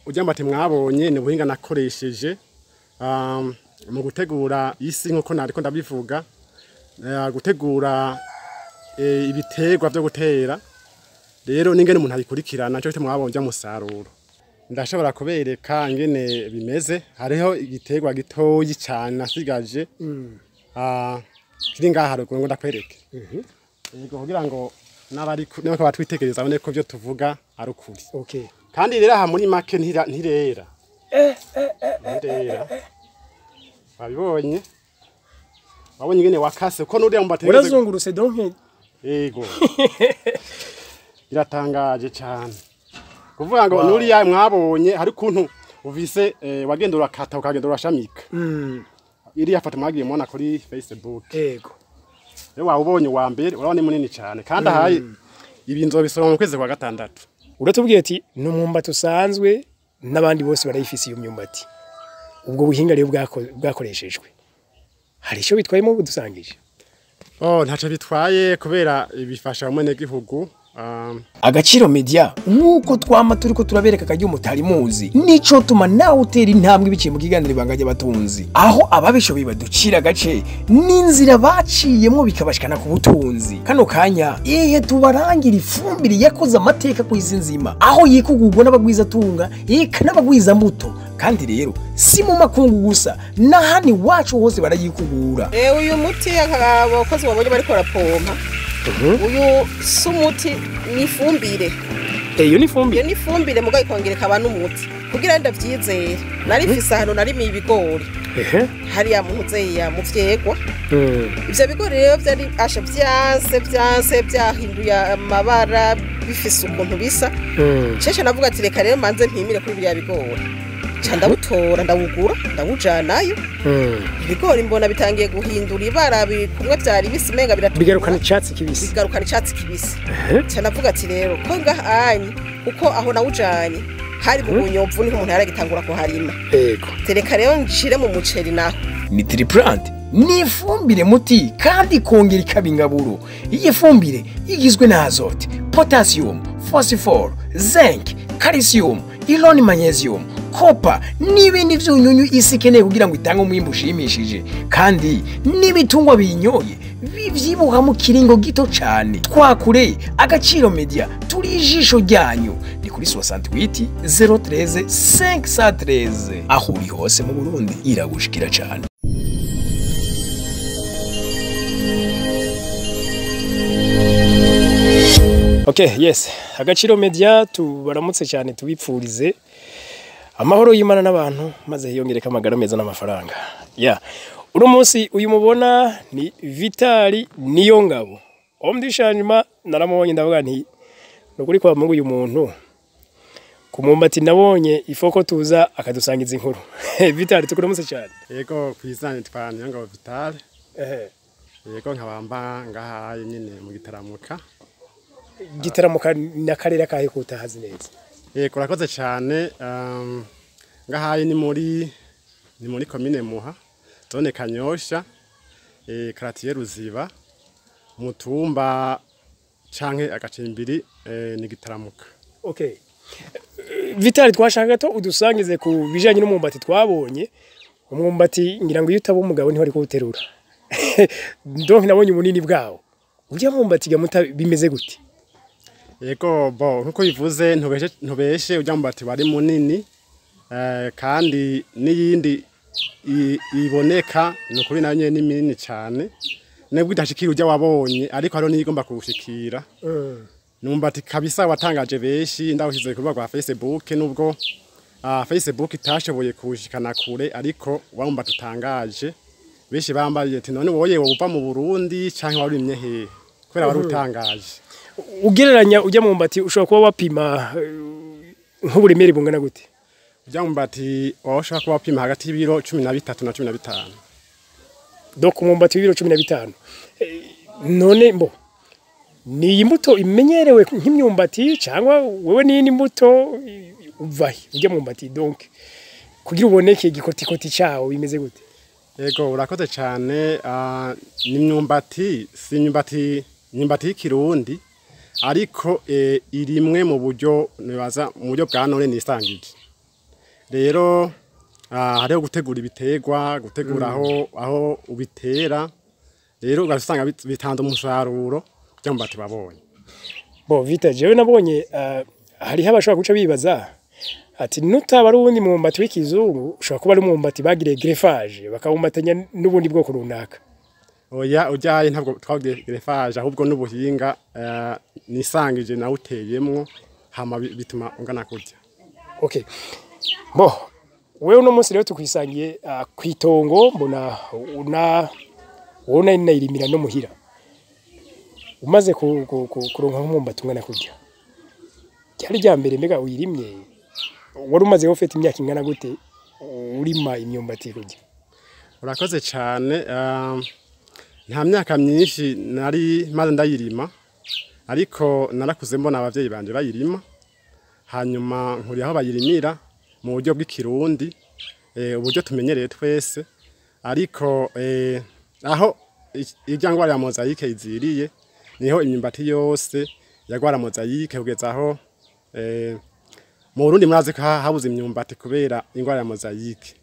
ujya mbati mwabonye ni buhinga nakoresheje mu gutegura isi nkuko nariko ndabivuga gutegura ibiterwa byo gutera rero n'ingene umuntu abikurikirana cyo mwabonye musaruro ndashobora kubereka ingene bimeze hariho igiterwa gitoyi cyane nasigaje kiri ngaha haruguru ngo ndakwereke yego kugira ngo n'abari niko batwitegereza bone ko byo tuvuga ari ukuri okay kandi rero aha muri make ntirera babibonye wabonye ingene wakase ko nuriya mbategeze urazunguruse donc yego iratangaje cyane kuvuga ngo nuriya mwabonye hari kuntu uvise wagenda urakata ukagenda urashamika iri yafata mwagiye mubona kuri Facebook yego rero wabonye wa mbere urabona munini cyane kandi ahaye ibinzo bisoroma mu kwezi kwa gatandatu uratubwiye ati n'umwumbati usanzwe n'abandi bose barayifise iyo myumbati ubwo buhinga rero bwakoreshejwe hari icyo bitwayemo budusangije ntaco bitwaye kubera bifasha umene gihugu Agaciro Media nkuko twama turiko turabereka kajya umutari muzi nico tuma nawe utera intambwe biciye mu kiganiro bangajya batunzi aho ababishoboye baducira gace n'inzira baciyemwo bikabashikana ku butunzi kano kanya tubarangira ifumbire yakoze amateka ku isi nzima aho yikugurwa n'abagwiza tunga n'abagwiza mbuto kandi rero si mu makungu gusa nahani wacu hose barayikugura uyu muti abakozi babonye bariko rapompa uyu sumuti ni fumbire iyo ni fumbire mugaye kongereka abantu umuti kugira ndavyizera narifise hano narimi ibigori hari ya muntu zeya mu vyegwa ivyo bigori rero vyari asha vyanse byahinduye amabara bifise ukuntu bisa cece navuga ati reka rero manze mpimire kuri bya bigori ndabutora ndawugura ndawujanayo ibigori mbona bitangiye guhindura ibara bikumwe byari bisimenga bigarukana icyatsi kibisi navuga ati rero ko ngahanyi kuko aho nawujanye hari mu bunyomvu niho umuntu yaragitangura ko harima yego tereka rero nshire mu muceri naho ni triplant ni fumbire muti kandi kongera ikabingaburo iyi fumbire igizwe na azote potassium phosphore zinc calcium iron magnesium copper n'ibindi vyunyunyu isi keneye kugira ngo itange umwimbu ushimishije kandi n'ibitungwa binyoye bivyibuha mu kiringo gito cyane twakure Agaciro Media turi ijisho ryanyu ni kuri 68 013 513 aho uri hose mu Burundi iragushikira cyane. Okay, yes. Agaciro Media tubaramutse cyane tubipfurize amahoro y'Imana n'abantu maze hiyongereka amagara meza n'amafaranga. Uno munsi uyu mubona ni Vitali Niyongabo. Omdishanima naramubonye ndavuga nti nukuri kwa Mungu uyu muntu kumwumbati nabonye ifoko tuza akadusangiza inkuru. Vitali tukuramutse cyane. Yego kwizane twa Niyongabo Vitali. Yego nkabamba ngahaye nyine mu gitaramuka. Gitaramuka nakarera kahe kutahazi neza. Yego rakoze cyane ngahaye ni muri commune Muha zone Kanyosha quartier Ruziba mutumba canke agacimbiri ni gitaramuka. Okay. Vitali twashaka to udusangize ku bijanye n'umwumbati twabonye umwumbati ngira ngo yutaba umugabo niho ari kuwuterura. Donc nabonye umunini bwawo. Ujya mwumbati gamuta bimeze gute? Yego nkuko bivuze ntubeshe ujya mwumbati wari munini kandi n'iyindi iboneka nukuri nayo nyene ni minini cyane nebwo idashikira ujya wabonye ariko haro nigomba kugushikira numvati kabisa watangaje beshi ndawushize ku rwa Facebook nubwo Facebook itashoboye kushikana kure ariko wumva tutangaje beshi bambaye ati none woye uva mu Burundi canke warimye he kwera wari utangaje ugereranya ujya mu mbati ushobora kuba wapima nk'uburemere bungana gute ujya mu mbati washaka kuba wapima hagati y'ibiro 13 na 15 donc mu mbati y'ibiro 15 none mbo ni imbuto imenyerewe nk'imyumbati cyangwa wewe ni imbuto uvahi ujya mu mbati donc kugira uboneke igikotikoti cyawo bimeze gute yego urakoze cyane ni imyumbati si imyumbati y'ikirundi ariko irimwe mu buryo nibaza mu buryo bwa none nisangije rero hariho gutegura ibiterwa gutegura aho ubitera rero ugasanga bitanze umusaruro kugira ngo batibabonye bo vita jewe nabonye hariho abashobora guca bibaza ati nutaba ari ubundi mwumbati w'ikizungu ushobora kuba ari umwumbati bagire greffage bakawumbatanya n'ubundi bwoko runaka. Oya ujaye ntabwo twagire greffage ahubwo n'ubuhinga nisangije nawe uteyemwo hama bituma ungana kurya. Okay. Bo wewe uno munsi rero tukwisangiye kwitongo mbona wona inayirimira no muhira. Umaze kuronka nk'umwumbati ungana kurya. Cyari rya mbere mbega uyirimye wari umaze ufite imyaka ingana gute urima imyumbati kurya? Urakoze cyane nta myaka myinshi nari maze ndayirima ariko narakuze mbona abavyeyi banje bayirima hanyuma nkuri aho bayirimira mu buryo bw'ikirundi uburyo tumenyereye twese ariko aho ijyangwa ya mozaique iziriye niho imyumbati yose yagwara mozaique kugeza aho mu Burundi murazi ko habuze imyumbati kubera ingwara ya mozaique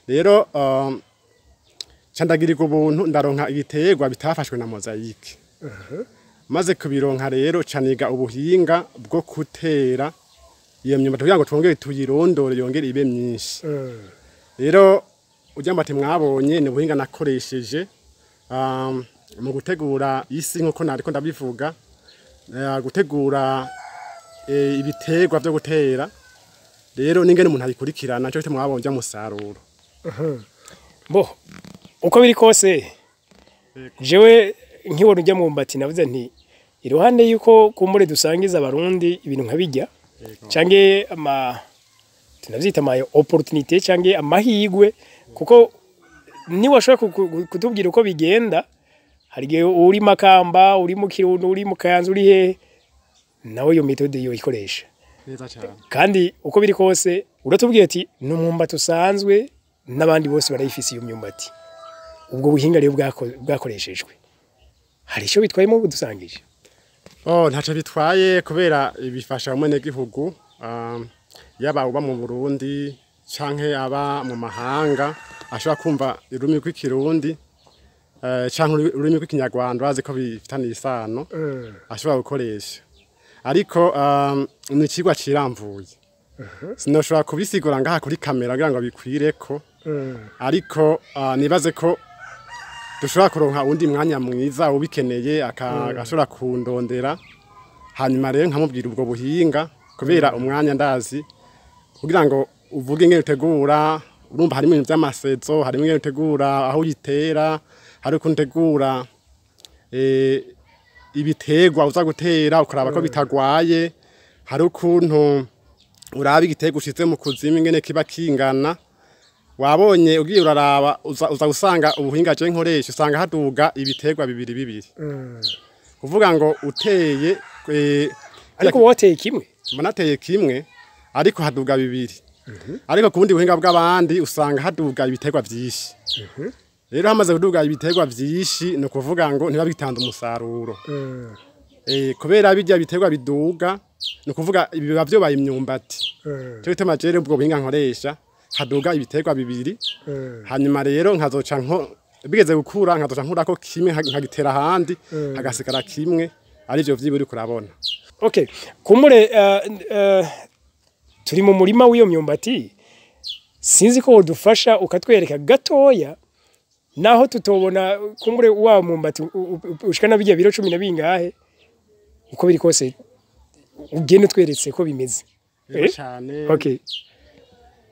rero candagirirwa ubuntu ndaronka igiterwa bitafashwe na mozaique maze kubironka rero caniga ubuhinga bwo gutera iyo myumbati kugira ngo twongere tuyirondore yongere ibe myinshi rero ujyambati mwabonye ni ubuhinga nakoresheje mu gutegura isi nkuko nariko ndabivuga gutegura ibiterwa byo gutera rero ningene umuntu abikurikirana cyo mwabonye umusaruro bo uko biri kose jewe nkibona ujya mu mbati navuze nti iruhande yuko kumure dusangiza abarundi ibintu nkabijya canke tunavyita ama opportunité canke amahigwe kuko ni washaka kutubwira uko bigenda hari uri makamba uri mu kirundo uri mu kayanza uri he nawe iyo metode yo ikoresha kandi uko biri kose uratubwiye ati n'umwumbati usanzwe n'abandi bose barayifise iyo myumbati ubwo buhinga rero bwakoreshejwe hari ico bitwayemo budusangije ntaco bitwaye kubera bifasha umene gihugu yaba uba mu Burundi canke aba mu mahanga ashobora kumva ururimi rw'ikirundi canke ururimi rw'ikinyarwanda bazi ko bifitaniye isano ashobora gukoresha ariko ni ikigwa ciramvuye sinoshobora kubisigura ngaha kuri kamera kugira ngo bikwireko ariko nibaze ko dushobora kuronka undi mwanya mwiza ubikeneye akashobora kundondera hanyuma rero nkamubwira ubwo buhinga kubera umwanya ndazi kugira ngo uvuge ngene utegura urumva harimo ibintu by'amasezo harimo ngene utegura aho yitera hari kuntegura ibiterwa uza gutera ukaraba ko bitagwaye hari ukuntu uraba igiterwa ushize mu kuzimu ngene kiba kingana wabonye ugiye uraraba uza gusanga ubuhinga je nkoresha usanga haduga ibiterwa bibiri kuvuga ngo uteye ariko woteye kimwe manateye kimwe ariko haduga bibiri ariko kubundi buhinga bw'abandi usanga haduga ibiterwa byinshi rero hamaze kuduga ibiterwa byinshi no kuvuga ngo ntiba bitanze umusaruro kubera bijya biterwa biduga no kuvuga ibiba byo baye imyumbati cyo bitema jere ubwo buhinga nkoresha haduga ibiterwa bibiri hanyuma rero nkazoca bigeze gukura nkazoca nkurako kimwe nkagitera handi hagasigara kimwe ari byo vyiburi kurabona. Okay, kumure turi mu murima w'iyo myumbati sinzi ko udufasha ukatwereka gatoya naho tutobona kumure wa myumbati ushikana bijya biro 10 na bingahe uko biri kose ugende tweretse ko bimeze cyane. Okay,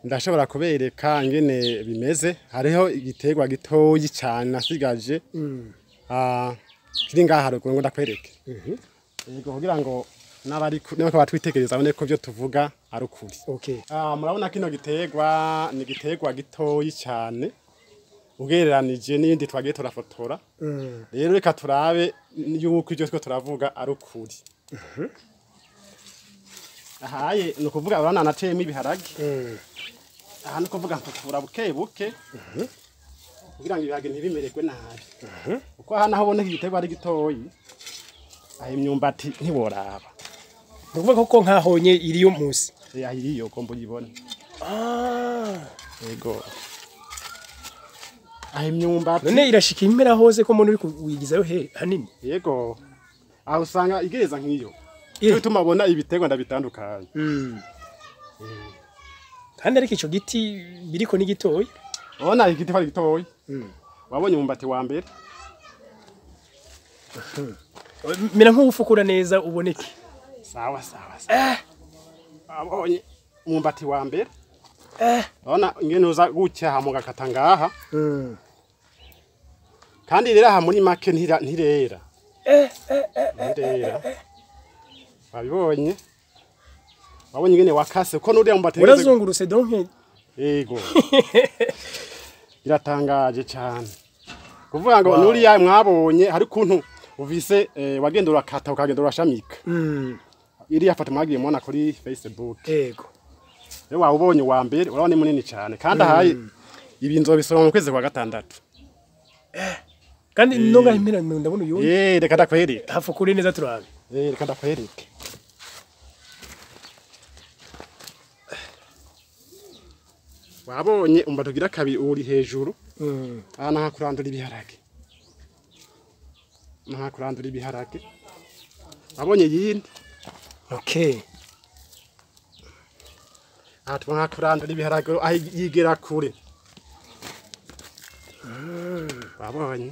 ndashobora kubereka ngene bimeze hariho igiterwa gitoyi cyane nasigaje kiri ngaha haruguru ngo ndakwereke yego kugira ngo nabari nako batwitegereza bone ko byo tuvuga ari ukuri. Okay, murabona kino giterwa ni giterwa gitoyi cyane ugereranije n'indi twagiye turafotora rero reka turabe yuko ibyo twe turavuga ari ukuri. Ahaye no kuvuga abana nateyemo ibiharage aha no kuvuga mfura buke buke kugira ngo ibiharage ntibimererwe nabi uko aha naho ubona igiterwa ari gitoyi aho imyumbati ntiboraba nukuvuga ko nkahonye iriyo munsi iriyo ko mbuyibona. yego aho imyumbati none irashika impera hose ko umuntu uri kuwigizayo hanini yego aho usanga igereza nk'iyo cyo bituma abona ibiterwa ndabitandukanye kandi ariko ico giti biriko ni gitoyi ubona igiti fari gitoyi wabonye umwumbati wa mbere mira nk'ufukura neza uboneke sawa abonye umwumbati wa mbere urabona ingene uza gucyaha mu gakata ngaha kandi rero aha muri make ntirera babibonye wabonye ingene wakase ko nuriya mwumbati urazungurutse donc yego iratangaje cyane kuvuga ngo nuriya mwabonye hari kuntu uvise wagenda urakata ukagenda urashamika iri yafata mwagiye mubona kuri Facebook yego rero wabonye wa mbere urabona munini cyane kandi ahaye ibinzo bisoroma mu kwezi kwa gatandatu kandi nonga impera ndabona uyu reka ndakwereke hafukure neza turabe reka ndakwereke wabonye umba tugira kabiri uri hejuru aha nakakurandura ibiharage wabonye yindi okay aha tubona kurandura ibiharage aho yigera kure wabonye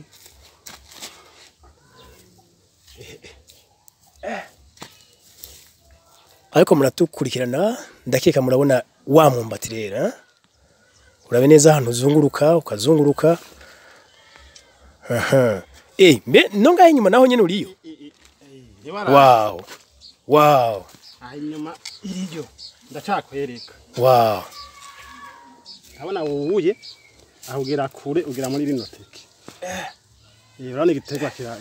ariko muratukurikirana ndakeka murabona wa mwumbati rero urabe neza ahantu uzunguruka ukazunguruka mbe nonga inyuma naho nyene uriyo wow inyuma iriyo ndacakwereka wow abona wuye aho ugera kure ugera muri rino teke urabona igiterwa kira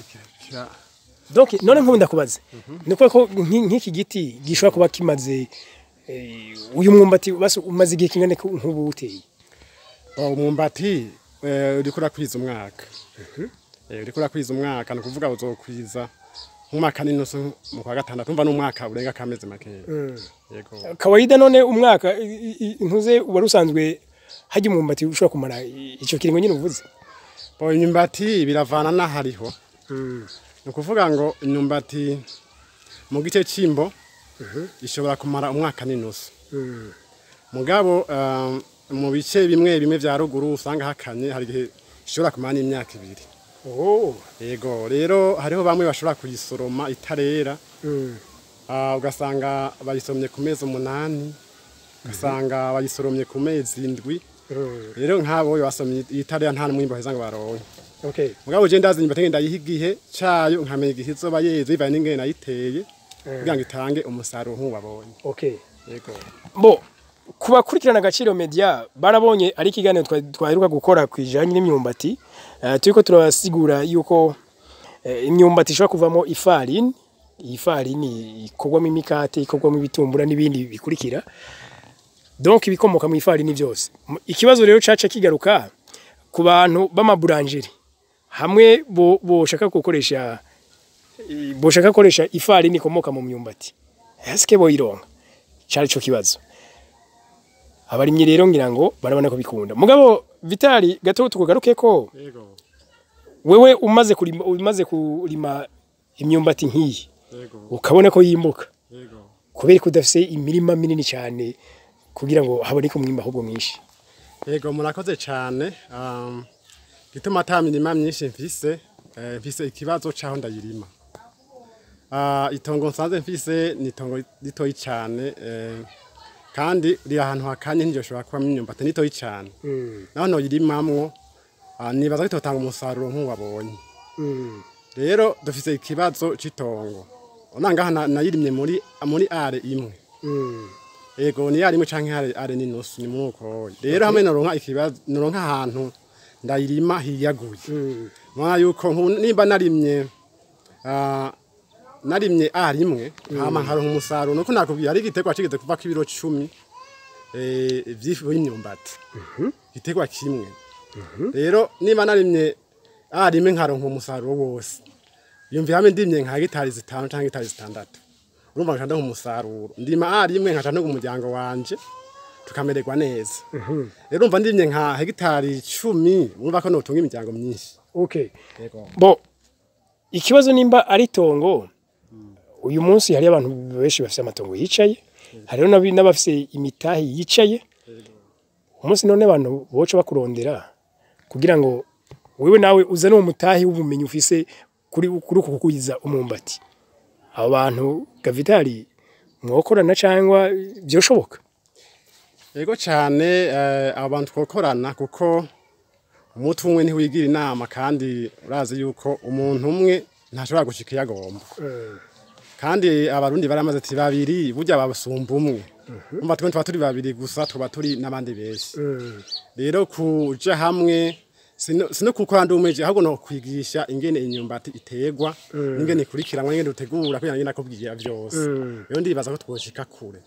donc none nk'ubu ndakubaze niko ko nk'iki giti gishobora kuba kimaze uyu mwumbati umaze igihe kingana nk'ubu uteye umwumbati uri kurakwiza umwaka ni ukuvuga uzokwiza umwaka n'inusu mu kwa gatandatu umva n'umwaka urenga kameze makeya yego kawaida none umwaka ntuze wari usanzwe hajya umwumbati ushobora kumara icyo kiringo nyine uvuze imyumbati biravana n'ahariho ni ukuvuga ngo imyumbati mu gice cy'imbo ishobora kumara umwaka n'inusu mugabo mu bice bimwe bya ruguru usanga hakanye hari igihe ishobora kumara n'imyaka 2 yego rero hariho bamwe bashobora kuyisoroma itarera ugasanga bayisoromye ku mezi 8 ugasanga bayisoromye ku mezi 7 rero nk'abo basomye itarera nta mwimbo heza ngo baronke mugabo je ndazi imyumbati ngenda yihigihe cayo nkamenya igihe izoba yeze bivaye n'ingene nayiteye kugira ngo itange umusaruro nk'ubabonye yego bo kubakurikirana Agaciro Media barabonye ari kiganiro twaheruka gukora kwijanye n'imyumbati turiko turasigura yuko imyumbati ishobora kuvamo ifarini ikorwamo imikate ikorwamo ibitumbura n'ibindi bikurikira donc ibikomoka mu ifarini byose ikibazo rero caca kigaruka ku bantu b'amaburangeri hamwe boshaka gukoresha ifarini ikomoka mu myumbati eske boyironka cyari cyo kibazo abarimye rero ngira ngo barabona ko bikunda mugabo Vitali gato tukugaruke ko wewe umaze kurima imyumbati nkiyi ukabona ko yimbuka kubera kudafise imirima minini cyane kugira ngo haboneke umwimba ahubwo mwinshi yego murakoze cyane gituma atamirima myinshi mfise ikibazo cyaho ndayirima itongo nsanze mfise ni itongo ritoyi cyane kandi ri ahantu hakanye ntijoshobora kuba imyumbati nitoyi cyane naho no yirimamwo nibaza bitotanga umusaruro nk'uwabonye rero dufise ikibazo citongo onanga nayirimye muri are imwe yego ni yarimwe canke are n'inusu ni muko rero hamwe noronka ikibazo noronka ahantu ndayirima hiyaguye mwana yuko nimba narimye are imwe hama nkaronka umusaruro nuko nakubwiye ari igiterwa cigeze kuva ku biro 10 vyifu y'imyumbati igiterwa kimwe rero nimba narimye are imwe nkaronka umusaruro wose yumva hamwe ndimye nka hegitari 5 canke hegitari 6 urumva nkanda umusaruro ndima are imwe nkata no umuryango wanje tukamererwa neza rero umva ndimye nka hegitari 10 mwumva ko notunga imiryango myinshi. Okay. Bo ikibazo nimba ari tongo uyu munsi hari abantu benshi bafite amatongo yicaye hariho n'abafite imitahi yicaye umunsi none abantu boce bakurondera kugira ngo wewe nawe uzane uwo mutahi w'ubumenyi ufise kuri kukuyiza umumbati abo bantu Gavitari mwokorana cyangwa byoshoboka? Yego cyane abantu twokorana kuko umutu umwe ntiwigira inama kandi urazi yuko umuntu umwe ntashobora gushika yagomba kandi abarundi baramaze ati babiri burya babusumba umwe umva twe turi babiri gusa tuba turi n'abandi benshi rero kuja hamwe sino kuko ndi umweje ahubwo no kwigisha ingene imyumbati itegwa ingene ikurikiranwa ingene utegura kugira ngo nakubwira byose rero ndibaza ko twoshika kure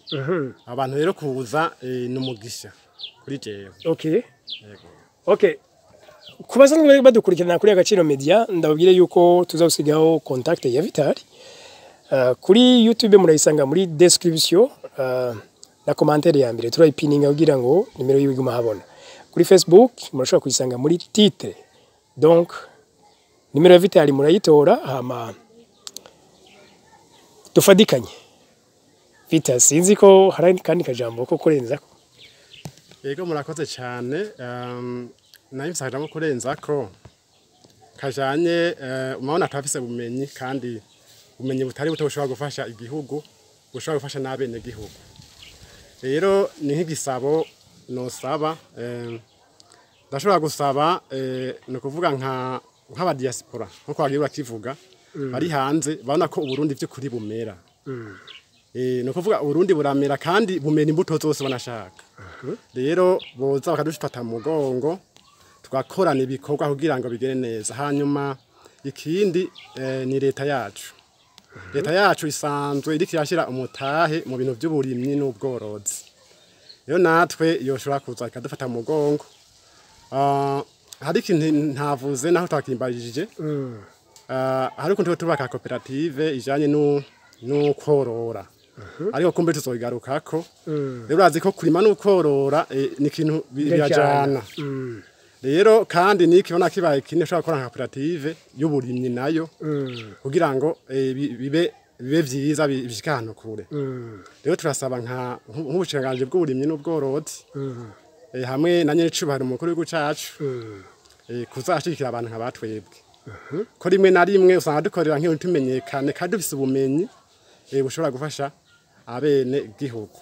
abantu rero kuza n'umugisha kuri jewe. Okay. Okay. Kubaza badukurikirana kuri Agaciro Media ndababwire yuko tuzagusigaho contact ya Vitali kuri YouTube murayisanga muri description na commentaire ya mbere turayipininga kugira ngo nimero yiwe iguma habona. Kuri Facebook murashobora kuyisanga muri titre. Donc nimero ya Vitali murayitora hama tufadikanye. Vita sinzi ko hari kandi kajambo ko kurenzako. Yego murakoze cyane nayimsa kajambo kurenzako kajanye umabona twafise bumenyi kandi umenye butari butoshobora gufasha igihugu bushobora gufasha n'abene gihugu rero ni nk'igisabo no saba ndashobora gusaba no kuvuga nk'aba diaspora nko kwagira kivuga bari hanze babona ko uburundi byo kuri bumera no kuvuga uburundi buramera kandi bumena imbuto zose banashaka rero boza bakadushita mu mugongo twakorana ibikorwa kugira ngo bigere neza hanyuma ikindi ni leta yacu isanzwe iri kirashira umutahe mu bintu by'uburimyi n'ubworozi rero natwe yoshobora kuza ikadufata mu mugongo hari ikintu ntavuze naho twakimbajije hari ukuntu tubaka koperative ijanye n'ukorora ariko kumbe tuzoyigarukako rero urazi ko kurima n'ukorora ni ikintu bijana rero kandi nikibona kibaye kintu ushobora gukora nka koperative y'uburimyi nayo kugira ngo bibe vyiza bishika hano kure rero turasaba nk'ubushinganje bw'uburimyi n'ubworozi hamwe na nyene cubahiro umukuru w'igihugu cacu kuzashikira abantu nkabatwebwe ko rimwe na rimwe usanga dukorera nk'iyo tumenyekane kandi dufise ubumenyi bushobora gufasha abene gihugu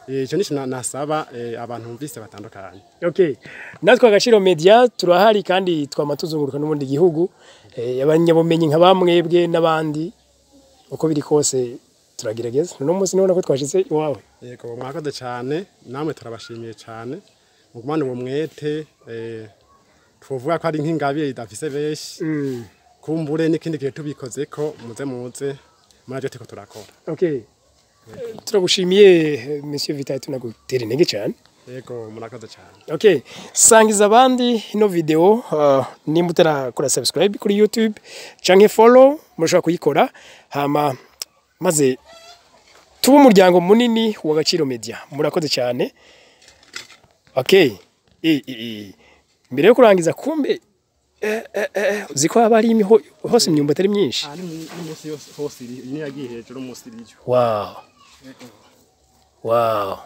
ico nico nasaba abantu mvise batandukanye. Okay. Natwe Agaciro Media turahari kandi twamatuzunguruka n'ubundi gihugu abanyabumenyi nka bamwebwe n'abandi uko biri kose turagerageza no munsi none ko twashitse iwawe. Yego mwakoze cyane namwe turabashimiye cyane mugumane uwo mwete tuvuga ko ari nk'ingabiye idafise beshi kumbure n'ikindi gihe tubikoze ko muze muraje teko turakora. Okay. Turagushimiye Monsieur Vitali tunagutera intege cyane. Yego murakoze cyane. Okay, sangiza abandi ino video nimba utarakora subscribe kuri YouTube canke follow murashobora kuyikora hama maze tuba umuryango munini wa Agaciro Media. Murakoze cyane. Okay. Mbere yo kurangiza kumbe ziko abari imiho hose imyumbati ari myinshi. Ni musi hose iri yagiye hejuru musi iriyo. Wow. Wow.